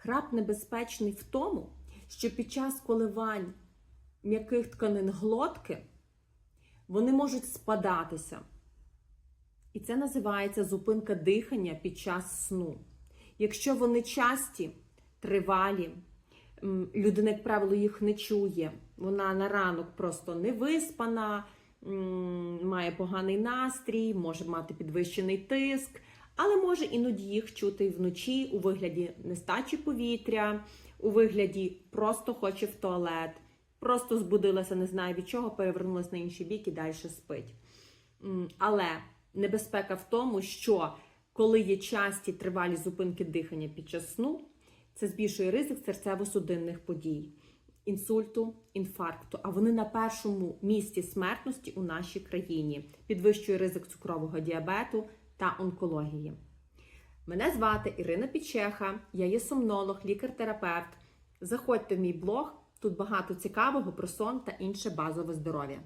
Храп небезпечний в тому, що під час коливань м'яких тканин глотки вони можуть спадатися. І це називається зупинка дихання під час сну. Якщо вони часті, тривалі, людина, як правило, їх не чує, вона на ранок просто не виспана, має поганий настрій, може мати підвищений тиск, але може іноді їх чути і вночі у вигляді нестачі повітря, у вигляді просто хоче в туалет, просто збудилася, не знаю від чого, перевернулася на інший бік і далі спить. Але небезпека в тому, що коли є часті тривалі зупинки дихання під час сну, це збільшує ризик серцево-судинних подій, інсульту, інфаркту, а вони на першому місці смертності у нашій країні. Підвищує ризик цукрового діабету та онкології. Мене звати Ірина Підчеха, я є сомнолог, лікар-терапевт. Заходьте в мій блог, тут багато цікавого про сон та інше базове здоров'я.